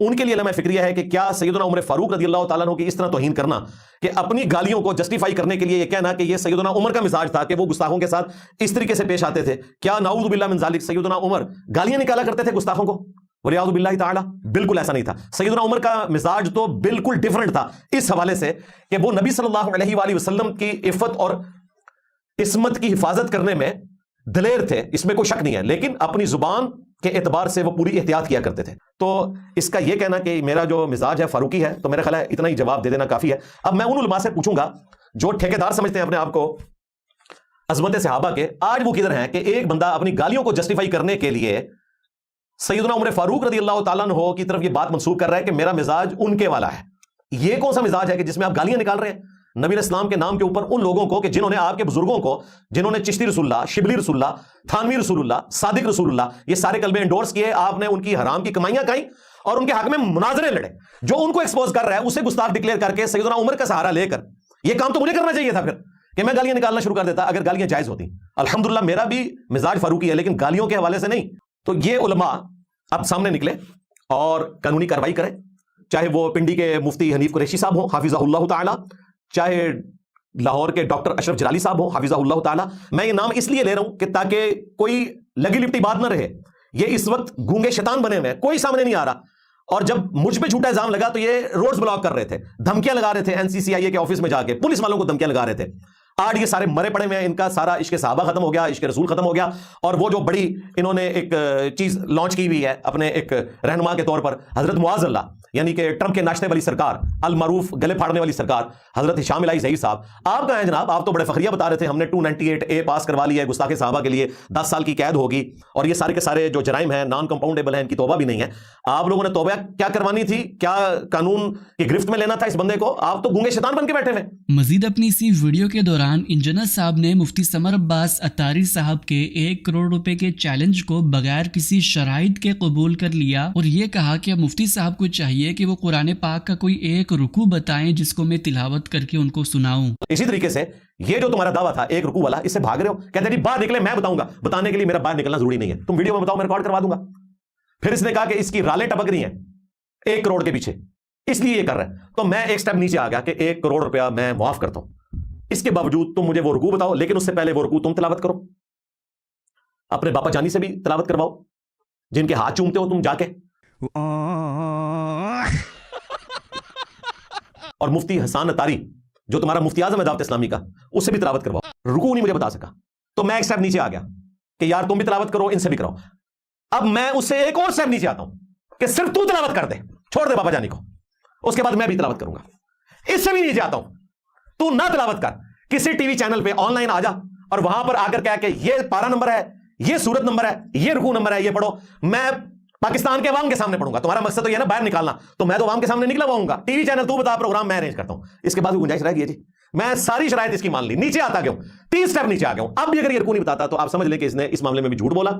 ان کے لیے لمحہ فکریہ ہے کہ کیا سیدنا عمر فاروق رضی اللہ تعالیٰ عنہ کی اس طرح توہین کرنا کہ اپنی گالیوں کو جسٹیفائی کرنے کے لیے یہ کہنا کہ یہ سیدنا عمر کا مزاج تھا کہ وہ گستاخوں کے ساتھ اس طریقے سے پیش آتے تھے، کیا نعوذ باللہ من ذالک سیدنا عمر گالیاں نکالا کرتے تھے گستاخوں کو؟ ولیعوذ باللہ تعالی، بالکل ایسا نہیں تھا۔ سیدنا عمر کا مزاج تو بالکل ڈیفرنٹ تھا اس حوالے سے کہ وہ نبی صلی اللہ علیہ وآلہ وسلم کی عفت اور عصمت کی حفاظت کرنے میں دلیر تھے، اس میں کوئی شک نہیں ہے، لیکن اپنی زبان کے اعتبار سے وہ پوری احتیاط کیا کرتے تھے۔ تو اس کا یہ کہنا کہ میرا جو مزاج ہے فاروقی ہے، تو میرا خیال ہے اتنا ہی جواب دے دینا کافی ہے۔ اب میں ان علماء سے پوچھوں گا جو ٹھیکیدار سمجھتے ہیں اپنے آپ کو عظمت صحابہ کے، آج وہ کدھر ہیں کہ ایک بندہ اپنی گالیوں کو جسٹیفائی کرنے کے لیے سیدنا عمر فاروق رضی اللہ تعالیٰ عنہ کی طرف یہ بات منسوب کر رہا ہے کہ میرا مزاج ان کے والا ہے۔ یہ کون سا مزاج ہے کہ جس میں آپ گالیاں نکال رہے ہیں نبی علیہ السلام کے نام کے اوپر ان لوگوں کو کہ جنہوں نے آپ کے بزرگوں کو، جنہوں نے چشتی رسول اللہ، شبلی رسول اللہ، تھانوی رسول اللہ، صادق رسول اللہ، یہ سارے کلمے انڈورس کیے، آپ نے ان کی حرام کی کمائیاں کھائیں اور ان کے حق میں مناظرے لڑے۔ جو ان کو ایکسپوز کر رہا ہے اسے گستاخ ڈکلیئر کر کے سیدنا عمر کا سہارا لے کر، یہ کام تو مجھے کرنا چاہیے تھا پھر کہ میں گالیاں نکالنا شروع کر دیتا اگر گالیاں جائز ہوتی۔ الحمدللہ میرا بھی مزاج فاروقی ہے لیکن گالیوں کے حوالے سے نہیں۔ تو یہ علماء اب سامنے نکلے اور قانونی کارروائی کریں، چاہے وہ پنڈی کے مفتی حنیف قریشی صاحب ہوں حافظہ اللہ تعالی، چاہے لاہور کے ڈاکٹر اشرف جلالی صاحب ہوں حافظہ اللہ تعالی۔ میں یہ نام اس لیے لے رہا ہوں کہ تاکہ کوئی لگی لپٹی بات نہ رہے۔ یہ اس وقت گونگے شیطان بنے ہوئے ہیں، کوئی سامنے نہیں آ رہا، اور جب مجھ پہ جھوٹا الزام لگا تو یہ روڈز بلاک کر رہے تھے، دھمکیاں لگا رہے تھے، NCCIA کے آفس میں جا کے پولیس والوں کو دھمکیاں لگا رہے تھے۔ آج یہ سارے مرے پڑے ہوئے ہیں، ان کا سارا عشق صحابہ ختم ہو گیا، عشق رسول ختم ہو گیا، اور وہ جو بڑی انہوں نے ایک چیز لانچ کی ہوئی ہے اپنے ایک رہنما کے طور پر، حضرت معاذ اللہ، یعنی کہ ٹرمپ کے ناشتے والی سرکار، المعروف گلے پھاڑنے والی سرکار حضرت ہشام الہی ظہیر صاحب، آپ کہاں ہیں جناب؟ آپ تو بڑے فخریہ بتا رہے تھے ہم نے 298A پاس کروا لیا ہے گستاخ صحابہ کے لیے، 10 سال کی قید ہوگی، اور یہ سارے کے سارے جو جرائم ہیں نان کمپاؤنڈیبل ہیں، ان کی توبہ بھی نہیں ہے۔ آپ لوگوں نے توبہ کیا کروانی تھی؟ کیا قانون کی گرفت میں لینا تھا اس بندے کو؟ آپ تو گونگے شیطان بن کے بیٹھے ہوئے۔ مزید اپنی اسی ویڈیو کے دوران انجینئر صاحب نے مفتی سمر عباس اتاری صاحب کے 1 کروڑ روپے کے چیلنج کو بغیر کسی شرائط کے قبول کر لیا، اور یہ کہا کہ اب مفتی صاحب کو چاہیے کہ وہ قرآن پاک کا کوئی ایک رکوع بتائیں جس کو میں تلاوت کر کے ان کو سناؤں۔ اسی طریقے سے یہ جو تمہارا دعویٰ تھا ایک رکوع والا، اس سے بھاگ رہے ہو، کہتے ہیں باہر نکلے میں بتاؤں گا، بتانے کے لیے میرا باہر نکلنا ضروری نہیں ہے، تم ویڈیو میں بتاؤ میں ریکارڈ کروا دوں گا۔ پھر اس نے کہا کہ اس کی رالیں ٹپک رہی ہیں 1 کروڑ کے پیچھے، اس لیے یہ کر رہا ہے۔ تو میں ایک سٹیپ نیچے آ گیا کہ 1 کروڑ روپیہ میں معاف کرتا ہوں، اس کے باوجود تم مجھے وہ رکوع بتاؤ، لیکن اس سے پہلے وہ رکوع تم تلاوت کرو، اپنے باپا جانی سے بھی تلاوت کرواؤ، جن کے ہاتھ چومتے ہو تم جا کے، اور مفتی حسان اتاری جو تمہارا مفتی اعظم ہے دعوت اسلامی کا، اس سے بھی تلاوت کرواؤ۔ رکوع نہیں مجھے بتا سکا، تو میں ایک سٹیپ نیچے آ گیا کہ یار تم بھی تلاوت کرو، ان سے بھی کراؤ۔ اب میں اس سے ایک اور سٹیپ نیچے آتا ہوں کہ صرف تو تلاوت کر دے، چھوڑ دے بابا جانی کو، اس کے بعد میں بھی تلاوت کروں گا۔ اس سے بھی نیچے آتا ہوں، تو نہ تلاوت کر، کسی ٹی وی چینل پہ آن لائن آ جا اور وہاں پر آ کر کہہ کہ یہ پارا نمبر ہے، یہ سورت نمبر ہے، یہ رکوع نمبر ہے، یہ پڑھو، میں پاکستان کے عوام کے سامنے پڑھوں گا۔ تمہارا مقصد تو یہ ہے نا باہر نکالنا، تو میں تو عوام کے سامنے نکلا ہوا ہوں گا، ٹی وی چینل تو بتا، پروگرام میں ارینج کرتا ہوں۔ اس کے بعد بھی گنجائش رہ گئی ہے جی، میں ساری شرائط اس کی مان لی، نیچے آتا گیا ہوں، 30 سٹیپ نیچے آ گیا ہوں۔ اب بھی اگر یہ رکوع نہیں بتاتا تو آپ سمجھ لیں کہ اس نے اس معاملے میں بھی جھوٹ بولا،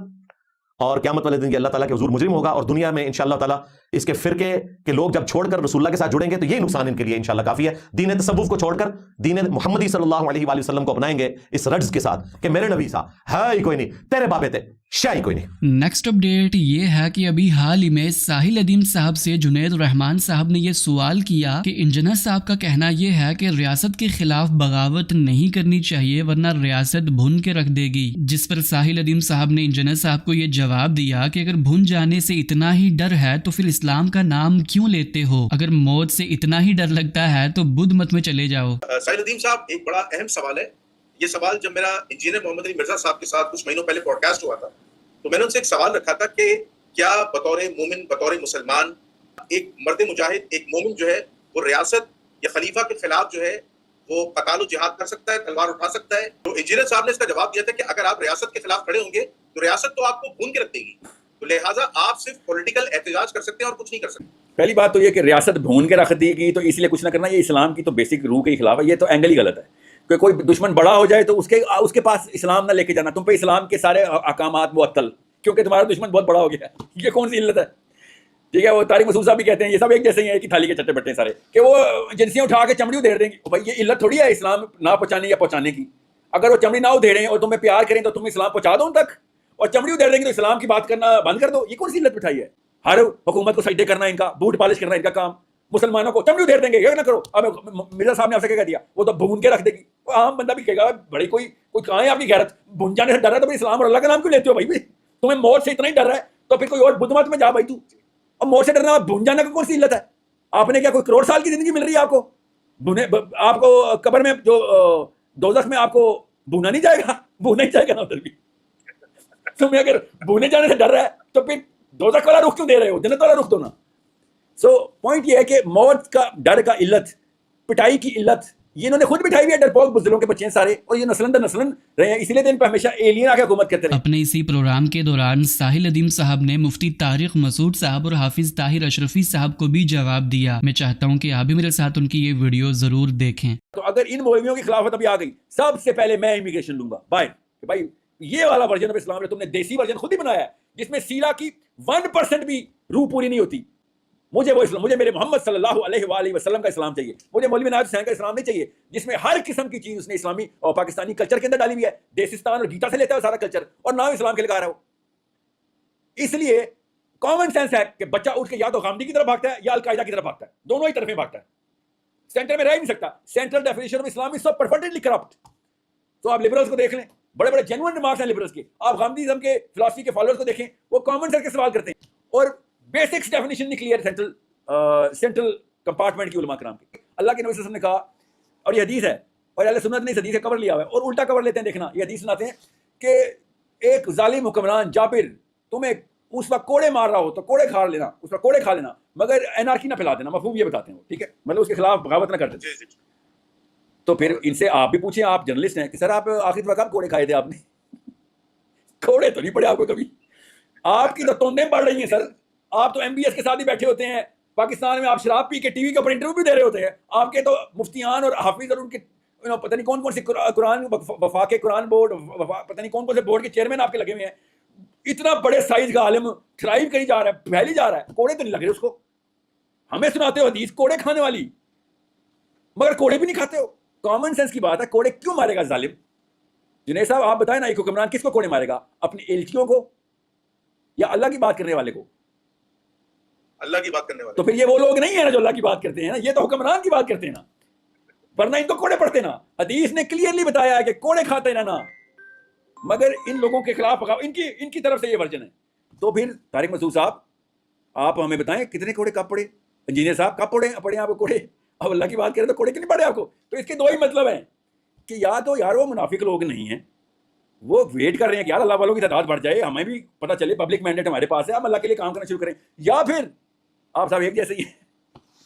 اور قیامت والے دن کے اللہ تعالیٰ کے حضور مجرم ہوگا، اور دنیا میں انشاءاللہ تعالیٰ اس کے فرقے کے لوگ جب چھوڑ کر رسول اللہ کے ساتھ جڑیں گے تو یہ نقصان ان کے لیے انشاءاللہ کافی ہے۔ دین تصوف کو چھوڑ کر دین محمدی صلی اللہ علیہ وآلہ وسلم کو اپنائیں گے اس رجز کے ساتھ کہ میرے نبی صاحب ہے ہی کوئی نہیں، تیرے بابے تھے شاہ ہی کوئی نہیں۔ نیکسٹ اپڈیٹ یہ ہے کہ ابھی حال ہی میں ساحل ادیم صاحب سے جنید الرحمان صاحب نے یہ سوال کیا کہ انجینئر صاحب کا کہنا یہ ہے کہ ریاست کے خلاف بغاوت نہیں کرنی چاہیے ورنہ ریاست بھون کے رکھ دے گی، جس پر ساحل ادیم صاحب نے انجینئر صاحب کو یہ جواب دیا کہ اگر بھون جانے سے اتنا ہی ڈر ہے تو پھر اسلام کا نام کیوں لیتے ہو؟ اگر موت سے اتنا ہی ڈر لگتا ہے تو بدھ مت میں چلے جاؤ۔ ساحل ادیم صاحب، ایک بڑا اہم سوال ہے یہ سوال۔ جب میرا انجینئر محمد علی مرزا صاحب کے ساتھ کچھ مہینوں پہلے پوڈ کاسٹ ہوا تھا تو میں نے ان سے ایک سوال رکھا تھا کہ کیا بطور مومن، بطور مسلمان، ایک مرد مجاہد، ایک مومن جو ہے وہ ریاست یا خلیفہ کے خلاف جو ہے وہ قتال و جہاد کر سکتا ہے، تلوار اٹھا سکتا ہے؟ تو انجینئر صاحب نے اس کا جواب دیا تھا کہ اگر آپ ریاست کے خلاف کھڑے ہوں گے تو ریاست تو آپ کو بھون کے رکھ دے گی، تو لہٰذا آپ صرف پولیٹیکل احتجاج کر سکتے ہیں اور کچھ نہیں کر سکتے۔ پہلی بات تو یہ کہ ریاست بھون کے رکھ دی گئی تو اس لیے کچھ نہ کرنا، یہ اسلام کی تو بیسک روح کے خلاف ہے، یہ تو اینگل ہی غلط ہے کہ کوئی دشمن بڑا ہو جائے تو اس کے پاس اسلام نہ لے کے جانا، تم پہ اسلام کے سارے احکامات معطل کیونکہ تمہارا دشمن بہت بڑا ہو گیا ہے، یہ کون سی علت ہے؟ ٹھیک ہے، وہ طارق مسعود صاحب بھی کہتے ہیں یہ سب ایک جیسے ہی ہیں، ایک ہی تھالی کے چٹے بٹے سارے، کہ وہ ایجنسیاں اٹھا کے چمڑی ادھیڑ دیں گے۔ بھائی یہ علت تھوڑی ہے اسلام نہ پہنچانے یا پہنچانے کی، اگر وہ چمڑی نہ ادھیڑیں اور تمہیں پیار کریں تو تم اسلام پہنچا دو ان تک، اور چمڑی ادھیڑ دیں گے تو اسلام کی بات کرنا بند کر دو، یہ کون سی علت بٹھائی ہے؟ ہر حکومت کو سجدے کرنا ان کا، بوٹ پالش کرنا ان کا کام، مسلمانوں کو تم دیر دیں گے، یہ نہ کرو. اب مرزا صاحب نے آپ سے کیا دیا، وہ تو بھون کے رکھ دے گی. عام بندہ بھی کہے گا بڑی کوئی کہاں ہے آپ کی غیرت، بھون جانے سے ڈر رہا ہے تو اسلام اور اللہ کا نام کیوں لیتے ہو بھائی؟ تمہیں موت سے اتنا ہی ڈر رہا ہے تو پھر کوئی اور بدھ مت میں جا بھائی. تو اب موت سے ڈرنا، بھون جانے کا کون سی علت ہے؟ آپ نے کیا کوئی کروڑ سال کی زندگی مل رہی ہے آپ کو؟ آپ کو قبر میں جو دوزخ میں آپ کو بھونا نہیں جائے گا، بھونا ہی جائے گا نا ادھر بھی. تمہیں اگر بھونے جانے سے ڈر رہا ہے تو پھر دوزخ والا رخ کیوں دے رہے ہو، جنت والا رخ دو نا. سو پوائنٹ یہ ہے کہ موت کا ڈر کا علت، پٹائی کی علت یہ انہوں نے خود بٹھائی ہوئی ہے. ڈرپوک بزدلوں کے بچے ہیں سارے، اور یہ نسلن در نسلن رہے ہیں، اسی لیے تو ان پہ ہمیشہ ایلین آ کے حکومت کرتے رہے. اپنے اسی پروگرام کے دوران ساحل ادیم صاحب نے مفتی طارق مسعود صاحب اور حافظ طاہر اشرفی صاحب کو بھی جواب دیا. میں چاہتا ہوں کہ آپ بھی میرے ساتھ ان کی یہ ویڈیو ضرور دیکھیں. تو اگر ان مولویوں کی خلافت ابھی آ گئی، سب سے پہلے میں امیگریشن لوں گا باہر کہ بھائی یہ والا ورژن آف اسلام تم نے دیسی ورژن خود ہی بنایا ہے جس میں سیرہ کی 1% بھی روح پوری نہیں ہوتی. مجھے وہ اسلام، مجھے میرے محمد صلی اللہ علیہ وآلہ وسلم کا اسلام چاہیے. مجھے مولوی عنایت حسین کا اسلام نہیں چاہیے جس میں ہر قسم کی چیز اس نے اسلامی اور پاکستانی کلچر کے اندر ڈالی ہوئی ہے. دیسستان اور گیتا سے لیتا ہے سارا کلچر اور نام اسلام کے لگا رہا ہو. اس لیے کامن سینس ہے کہ بچہ اٹھ کے یا تو غامدی کی طرف بھاگتا ہے یا القاعدہ کی طرف بھاگتا ہے، دونوں ہی طرفیں بھاگتا ہے، سینٹر میں رہ ہی نہیں سکتا. Central definition of Islam is so perfectly corrupt. تو آپ لبرلز کو دیکھ لیں، بڑے بڑے جینوئن ریمارکس ہیں لبرلز کے. آپ غامدیزم کے فلسفی کے فالوورز کو دیکھیں، وہ کامن سینس کے سوال کرتے ہیں اور بیسکس ڈیفینیشن نکلی ہے سینٹرل کمپارٹمنٹ کی علماء کرام کی. اللہ کے نبی صلی اللہ علیہ وسلم نے کہا، اور یہ حدیث ہے اور اہل سنت نے اس حدیث سے کور لیا ہوا ہے اور الٹا کور لیتے ہیں. دیکھنا یہ حدیث سناتے ہیں کہ ایک ظالم حکمران جابر تمہیں اس وقت کوڑے مار رہا ہو تو کوڑے کھا لینا، اس وقت کوڑے کھا لینا، مگر انارکی نہ پھیلا دینا. مفہوم یہ بتاتے ہیں، ٹھیک ہے، مطلب اس کے خلاف بغاوت نہ کر دینا. تو پھر ان سے آپ بھی پوچھیں، آپ جرنلسٹ ہیں، کہ سر آپ آخری وقت آپ کوڑے کھائے تھے؟ آپ نے کوڑے تو نہیں پڑے آپ کو کبھی. آپ کی تو توندیں بڑھ رہی ہیں سر. آپ تو MBS کے ساتھ ہی بیٹھے ہوتے ہیں پاکستان میں، آپ شراب پی کے ٹی وی کے اوپر انٹرویو بھی دے رہے ہوتے ہیں. آپ کے تو مفتیان اور حافظ اور ان کے پتہ نہیں کون کون سے قرآن وفاق قرآن بورڈ، پتہ نہیں کون کون سے بورڈ کے چیئرمین آپ کے لگے ہوئے ہیں. اتنا بڑے سائز کا عالم تھرائیو کری جا رہا ہے، پھیلی جا رہا ہے، کوڑے تو نہیں لگ رہے اس کو. ہمیں سناتے ہو حدیث کوڑے کھانے والی، مگر کوڑے بھی نہیں کھاتے ہو. کامن سینس کی بات ہے، کوڑے کیوں مارے گا ظالم؟ جنید صاحب آپ بتائیں نا، ایک حکمران کس کو کوڑے مارے گا؟ اپنی ایلچیوں کو یا اللہ کی بات کرنے والے کو؟ اللہ کی بات کرنے والے. تو پھر یہ وہ لوگ نہیں ہیں نا جو اللہ کی بات کرتے ہیں نا، یہ تو حکمران کی بات کرتے ہیں نا، ورنہ ان کو کوڑے پڑتے نا. حدیث نے کلیئرلی بتایا ہے کہ کوڑے کھاتے رہنا، مگر ان لوگوں کے خلاف ان کی طرف سے یہ ورژن ہے. تو پھر طارق مسعود صاحب آپ ہمیں بتائیں کتنے کوڑے کب پڑے؟ انجینئر صاحب کب پڑے آپ کو کوڑے؟ اب اللہ کی بات کریں تو کوڑے کیوں نہیں پڑے آپ کو؟ تو اس کے دو ہی مطلب ہیں کہ یا تو یار وہ منافق لوگ نہیں ہیں، وہ ویٹ کر رہے ہیں کہ یار اللہ والوں کی تعداد بڑھ جائے، ہمیں بھی پتہ چلے پبلک مینڈیٹ ہمارے پاس ہے، ہم اللہ کے لیے کام کرنا شروع کریں، یا پھر آپ صاحب ایک جیسے ہی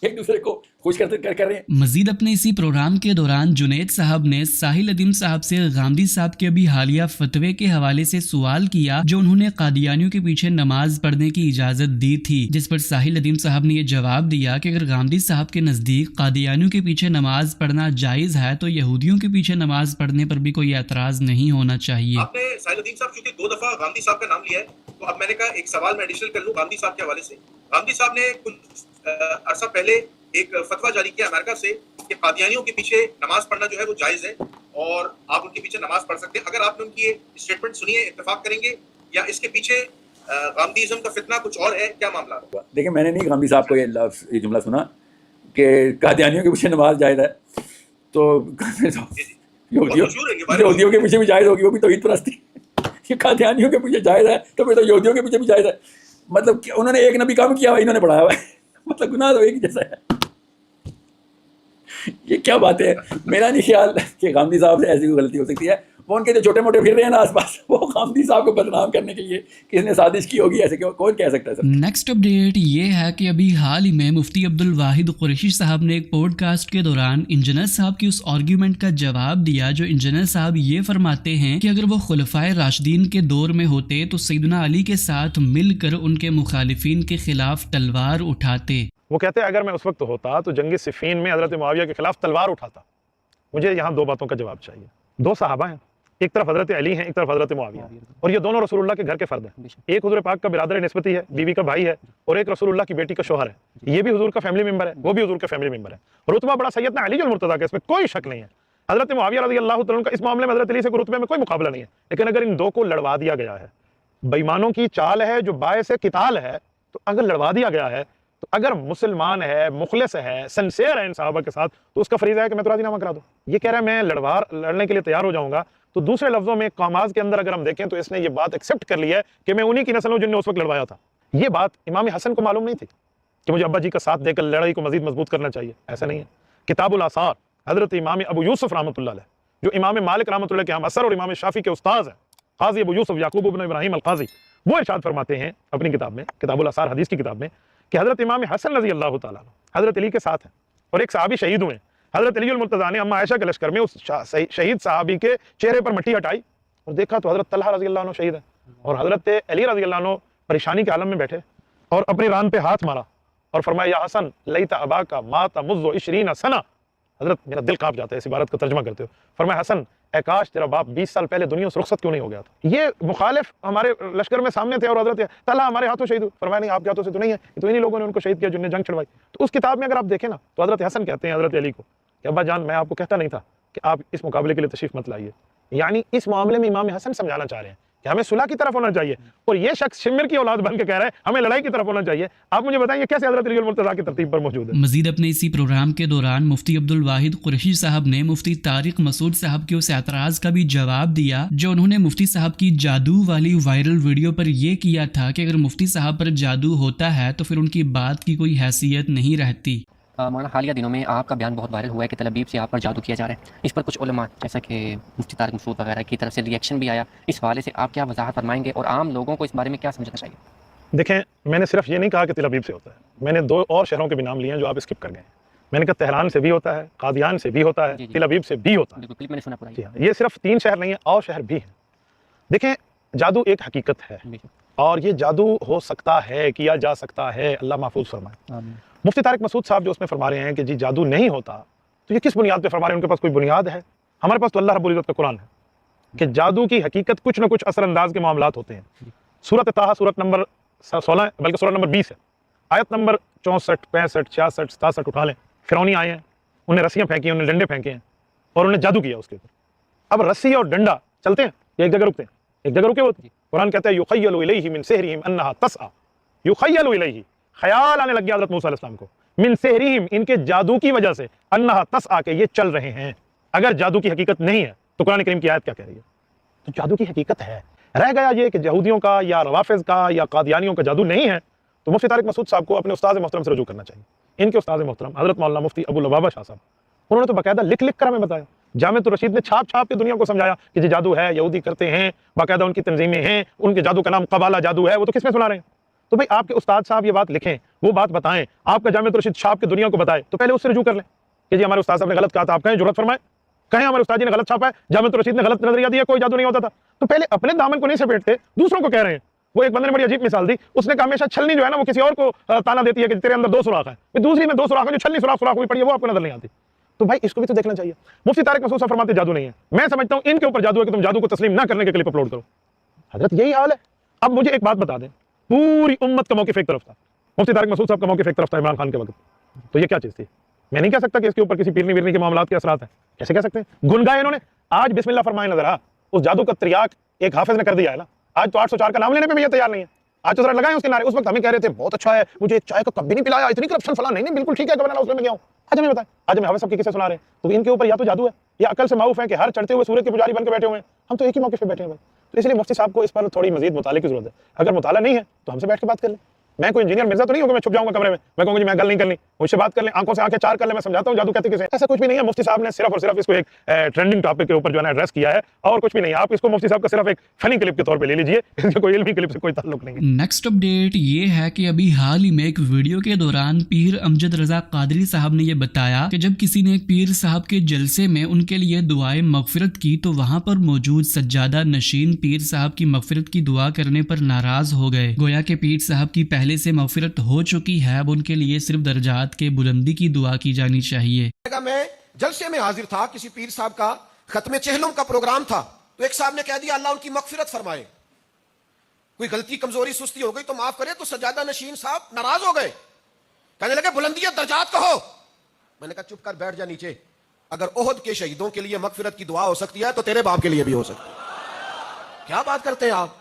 ایک دوسرے کو خوش کر رہے ہیں. مزید اپنے اسی پروگرام کے دوران جنید صاحب نے ساحل ادیم صاحب سے غامدی صاحب کے ابھی حالیہ فتوے کے حوالے سے سوال کیا جو انہوں نے قادیانیوں کے پیچھے نماز پڑھنے کی اجازت دی تھی، جس پر ساحل ادیم صاحب نے یہ جواب دیا کہ اگر غامدی صاحب کے نزدیک قادیانیوں کے پیچھے نماز پڑھنا جائز ہے تو یہودیوں کے پیچھے نماز پڑھنے پر بھی کوئی اعتراض نہیں ہونا چاہیے. آپ نے ساحل ادیم صاحب چونکہ 2 دفعہ غامدی صاحب کا نام لیا ہے تو اب میں نے کہا ایک سوال میں ایڈیشنل کر لوں غامدی صاحب کے حوالے سے. غامدی صاحب نے کچھ عرصہ پہلے ایک فتویٰ جاری کیا امریکہ سے کہ قادیانیوں کے پیچھے نماز پڑھنا جو ہے وہ جائز ہے اور آپ ان کے پیچھے نماز پڑھ سکتے ہیں. اگر آپ نے ان کی یہ اسٹیٹمنٹ سنی ہے، اتفاق کریں گے یا اس کے پیچھے غامدیزم کا فتنہ کچھ اور ہے؟ کیا معاملہ ہے؟ دیکھیں میں نے نہیں غامدی صاحب کو یہ جملہ سنا کہ قادیانیوں کے پیچھے نماز جائز ہے، تو یہودیوں کے پیچھے بھی جائز ہوگی، وہ بھی توحید پرستی. یہ قادیانیوں کے پیچھے جائز ہے تو پھر تو یہودیوں کے پیچھے بھی جائز ہے. مطلب انہوں نے ایک نبی کام کیا ہوا، انہوں نے پڑھایا ہوا ہے، مطلب گناہ تو ایک ہی جیسا ہے. یہ کیا بات ہے؟ میرا نہیں خیال کہ غامدی صاحب سے ایسی کوئی غلطی ہو سکتی ہے. وہ ان کے جو چھوٹے موٹے پھر رہے ہیں نا آس پاس، وہ غامدی صاحب کو بدنام کرنے کے لیے کس نے سازش کی ہوگی، ایسے کون کہہ سکتا ہے سر. نیکسٹ اپڈیٹ یہ ہے کہ ابھی حال ہی میں مفتی عبد الواحد قریشی صاحب نے ایک پوڈ کاسٹ کے دوران انجینئر صاحب کی اس آرگیومنٹ کا جواب دیا جو انجینئر صاحب یہ فرماتے ہیں کہ اگر وہ خلفائے راشدین کے دور میں ہوتے تو سیدنا علی کے ساتھ مل کر ان کے مخالفین کے خلاف تلوار اٹھاتے. وہ کہتے ہیں اگر میں اس وقت ہوتا تو جنگ صفین میں حضرت معاویہ کے خلاف تلوار اٹھاتا. مجھے یہاں 2 باتوں کا جواب چاہیے. 2 صحابہ ہیں، ایک طرف حضرت علی ہیں، ایک طرف حضرت معاویہ، اور یہ دونوں رسول اللہ کے گھر کے فرد ہیں. ایک حضور پاک کا برادر نسبتی ہے، بیوی کا بھائی ہے، اور ایک رسول اللہ کی بیٹی کا شوہر ہے. یہ بھی حضور کا فیملی ممبر ہے، وہ بھی حضور کا فیملی ممبر ہے. رتبہ بڑا سیدنا علی المرتضیٰ کا، اس میں کوئی شک نہیں ہے. حضرت معاویہ رضی اللہ تعالیٰ عنہ کا اس معاملے میں حضرت علی سے کوئی رتبے میں کوئی مقابلہ نہیں ہے. لیکن اگر ان 2 کو لڑوا دیا گیا ہے، بےایمانوں کی چال ہے جو باعث قتال ہے، تو اگر لڑوا دیا گیا ہے تو اگر مسلمان ہے، مخلص ہے، سنسیئر ہے ان صحابہ کے ساتھ، تو اس کا فریضہ ہے کہ میں تو راضی نامہ کرا دوں. یہ کہہ رہا ہے میں لڑنے کے لیے تیار ہو جاؤں گا، تو دوسرے لفظوں میں کاماز کے اندر اگر ہم دیکھیں تو اس نے یہ بات ایکسیپٹ کر لی ہے کہ میں انہی کی نسل ہوں جن نے اس وقت لڑوایا تھا. یہ بات امام حسن کو معلوم نہیں تھی کہ مجھے ابا جی کا ساتھ دے کر لڑائی کو مزید مضبوط کرنا چاہیے، ایسا نہیں ہے. کتاب الاثار حضرت امام ابو یوسف رحمۃ اللہ علیہ، جو امام مالک رحمۃ اللہ کے ہم اثر اور امام شافعی کے استاذ ہیں، قاضی ابو یوسف یعقوب بن ابراہیم القاضی، وہ ارشاد فرماتے ہیں اپنی کتاب میں، کتاب الاثار حدیث کی کتاب میں، کہ حضرت امام حسن رضی اللہ تعالیٰ عنہ حضرت علی کے ساتھ ہیں اور ایک صحابی شہید ہوئے. حضرت علی المرتضیٰ نے اما عائشہ کے لشکر میں اس شہید صحابی کے چہرے پر مٹی ہٹائی اور دیکھا تو حضرت طلحہ رضی اللہ عنہ شہید ہے، اور حضرت علی رضی اللہ عنہ پریشانی کے عالم میں بیٹھے اور اپنی ران پہ ہاتھ مارا اور فرمایا یا حسن لیت اباک مات مذ 20 سنہ. حضرت میرا دل کانپ جاتا ہے اس عبارت کا ترجمہ کرتے ہو. فرمایا حسن اے کاش تیرا باپ 20 سال پہلے دنیا سے رخصت کیوں نہیں ہو گیا تھا. یہ مخالف ہمارے لشکر میں سامنے تھے اور حضرت طلحہ ہمارے ہاتھوں شہید ہوئے. فرمایا نہیں آپ کے ہاتھوں سے تو نہیں ہے، یہ تو انہی لوگوں نے ان کو شہید کیا جن نے جنگ چھڑوائی. تو اس کتاب میں اگر آپ دیکھیں نا تو حضرت حسن کہتے ہیں حضرت علی کو کہ ابا جان میں آپ کو کہتا نہیں تھا کہ آپ اس مقابلے کے لیے تشریف مت لائیے. یعنی اس معاملے میں امام حسن سمجھانا چاہ رہے ہیں کہ ہمیں صلح کی طرف ہونا چاہیے، اور یہ شخص شمر کی اولاد بن کے کہہ رہا ہے ہمیں لڑائی کی طرف ہونا چاہیے. آپ مجھے بتائیں یہ کیسے حضرت علی المرتضیٰ کی ترتیب پر موجود ہے؟ مزید اپنے اسی پروگرام کے دوران مفتی عبد الواحد قریشی صاحب نے مفتی طارق مسعود صاحب کے اس اعتراض کا بھی جواب دیا جو انہوں نے مفتی صاحب کی جادو والی وائرل ویڈیو پر یہ کیا تھا کہ اگر مفتی صاحب پر جادو ہوتا ہے تو پھر ان کی بات کی کوئی حیثیت نہیں رہتی. مولانا حالیہ دنوں میں آپ کا بیان بہت وائرل ہوا ہے کہ تلابیب سے آپ پر جادو کیا جا رہا ہے. اس پر کچھ علماء جیسا کہ مفتی طارق مسعود وغیرہ کی طرف سے ری ایکشن بھی آیا. اس حوالے سے آپ کیا وضاحت فرمائیں گے اور عام لوگوں کو اس بارے میں کیا سمجھنا چاہیے؟ دیکھیں میں نے صرف یہ نہیں کہا کہ تل ابیب سے ہوتا ہے، میں نے 2 اور شہروں کے بھی نام لیے ہیں جو آپ اسکپ کر گئے ہیں. میں نے کہا تہران سے بھی ہوتا ہے، قادیان سے بھی ہوتا ہے، تل ابیب سے بھی ہوتا ہے. بالکل کلپ میں نے سنا پڑا. جی ہاں، یہ صرف 3 شہر نہیں ہیں، اور شہر بھی ہیں. دیکھیں جادو ایک حقیقت ہے اور یہ جادو ہو سکتا ہے، کیا جا سکتا ہے، اللہ محفوظ فرمائے. مفتی طارق مسعود صاحب جو اس میں فرما رہے ہیں کہ جی جادو نہیں ہوتا، تو یہ کس بنیاد پہ فرما رہے ہیں؟ ان کے پاس کوئی بنیاد ہے؟ ہمارے پاس تو اللہ رب العزت کا قرآن ہے کہ جادو کی حقیقت کچھ نہ کچھ اثر انداز کے معاملات ہوتے ہیں. سورۃ طٰہٰ سورت نمبر 16 بلکہ سورت نمبر 20 ہے، آیت نمبر 64 65 66 67 اٹھا لیں. فرعونی آئے ہیں، انہیں رسیاں پھینکی ہیں، انہیں ڈنڈے پھینکے ہیں اور انہیں جادو کیا اس کے اوپر. اب رسی اور ڈنڈا چلتے ہیں یہ ایک جگہ رکتے ہیں، ایک جگہ رکے ہوتے. قرآن کہتا ہے یخیل الیہ من سحرہم انہا تسعی، یخیل الیہ، خیال آنے لگ گیا حضرت موسیٰ علیہ السلام کو، من سحرہم، ان کے جادو کی وجہ سے، انہا تسعی، کہ یہ چل رہے ہیں. اگر جادو کی حقیقت نہیں ہے تو قرآن کریم کی آیت کیا کہہ رہی ہے؟ تو جادو کی حقیقت ہے. رہ گیا یہ کہ یہودیوں کا یا روافظ کا یا قادیانیوں کا جادو نہیں ہے، تو مفتی طارق مسعود صاحب کو اپنے استاد محترم سے رجوع کرنا چاہیے. ان کے استاد محترم حضرت مولانا مفتی ابو لبابہ شاہ صاحب، انہوں نے تو باقاعدہ لکھ لکھ کر ہمیں بتایا. جامع الرشید نے چھاپ چھاپ کے دنیا کو سمجھایا کہ جی جادو ہے، یہودی کرتے ہیں، باقاعدہ ان کی تنظیمیں ہیں، ان کے جادو کا نام قبالہ جادو ہے. وہ تو کس میں سنا رہے ہیں؟ تو بھائی آپ کے استاد صاحب یہ بات لکھیں، وہ بات بتائیں، آپ کا جامع الرشید چھاپ کے دنیا کو بتائے، تو پہلے اس سے رجوع کر لیں کہ جی ہمارے استاد صاحب نے غلط کہا تھا. آپ کہیں جرأت فرمائیں، کہیں ہمارے استاد جی نے غلط چھاپا ہے، جامع الرشید نے غلط نظریہ دیا، کوئی جادو نہیں ہوتا تھا. تو پہلے اپنے دامن کو نہیں سپیٹتے، دوسروں کو کہہ رہے ہیں. وہ ایک بندے نے بڑی عجیب مثال دی، اس نے کہا ہمیشہ چھلنی جو ہے نا وہ کسی اور کو تانا دیتی ہے کہ تیرے اندر 2 سوراخ ہیں، دوسری میں 2 سوراخ ہیں، جو چھلنی سوراخ ہوئی پڑی ہے وہ آپ کو نظر نہیں آتی. تو بھائی اس کو بھی تو دیکھنا چاہیے. مفتی طارق مسعود صاحب فرماتے جادو نہیں ہے. میں سمجھتا ہوں ان کے اوپر جادو ہے کہ تم جادو کو تسلیم نہ کرنے کے کلپ اپلوڈ کرو. حضرت یہی حال ہے. اب مجھے ایک بات بتا دیں، پوری امت کا موقف ایک طرف تھا، مفتی طارق مسعود صاحب کا موقف ایک طرف تھا عمران خان کے وقت، تو یہ کیا چیز تھی؟ میں نہیں کہہ سکتا کہ اس کے اوپر کسی پیرنی ویرنی کے معاملات کے اثرات ہیں. کیسے کہہ سکتے ہیں؟ گن گائے انہوں نے. آج بسم اللہ فرمائے نظر آ، اس جادو کا تریاق ایک حافظ نے کر دیا ہے نا. آج تو 804 کا نام لینے پہ بھی یہ تیار نہیں ہے. آج تو ذرا لگائیں اس کے نعرے. اس وقت ہمیں کہہ رہے تھے بہت اچھا ہے، مجھے ایک چائے کا کپ بھی نہیں پلایا، اتنی کرپشن فلاں نہیں، بالکل ٹھیک ہے گورنر ہاؤس میں گیا ہوں. آج ہمیں بتائیں، آج ہمیں حافظ صاحب کی کسے سنا رہے ہیں؟ تو ان کے اوپر یا تو جادو ہے یا عقل سے معاف ہے کہ ہر چڑھتے ہوئے سورج کے پجاری بن کے بیٹھے ہوئے ہیں. ہم تو ایک ہی موقع پہ بیٹھے ہوئے ہیں. تو اس لیے مفتی صاحب کو اس پر تھوڑی مزید مطالعے کی ضرورت ہے. اگر مطالعہ نہیں ہے تو ہم سے بیٹھ کے بات کر لیں. میں کوئی انجینئر مرزا تو نہیں ہوں کہ میں چھپ جاؤں گا کمرے میں، میں کہوں گا جی میں گل نہیں کرنی، مجھ سے بات کر لیں، آنکھوں سے آنکھیں چار کر لیں، میں سمجھاتا ہوں جادو کہتے کسے. ایسا کچھ بھی نہیں ہے. مفتی صاحب نے صرف اور صرف اس کو ایک ٹرینڈنگ ٹاپک کے اوپر جو ہے نا ایڈریس کیا ہے اور کچھ بھی نہیں. آپ اس کو مفتی صاحب کا صرف ایک فنی کلپ کے طور پہ لے لیجئے، اس کا کوئی علمی کلپ سے کوئی تعلق نہیں ہے. نیکسٹ اپڈیٹ یہ ہے کہ ابھی حال ہی میں ایک ویڈیو کے دوران پیر امجد رضا قادری صاحب نے یہ بتایا کہ جب کسی نے ایک پیر صاحب کے جلسے میں ان کے لیے دعائیں مغفرت کی تو وہاں پر موجود سجادہ نشین پیر صاحب کی مغفرت کی دعا کرنے پر ناراض ہو گئے. گویا کہ پیر صاحب کی پہلے سے مغفرت ہو چکی ہے، اب ان کے لیے صرف درجات کے بلندی کی دعا کی جانی چاہیے. میں جلسے میں حاضر تھا، کسی پیر صاحب کا ختم چہلم کا پروگرام تھا، تو ایک صاحب نے کہہ دیا اللہ ان کی مغفرت فرمائے. کوئی غلطی کمزوری سستی ہو گئی تو معاف کرے. تو سجادہ نشین صاحب ناراض ہو گئے، کہنے لگے بلندیت درجات کہو. میں نے کہا چپ کر بیٹھ جا نیچے. اگر احد کے شہیدوں کے لیے مغفرت کی دعا ہو سکتی ہے تو تیرے باپ کے لیے بھی ہو سکتی ہے. کیا بات کرتے ہیں آپ؟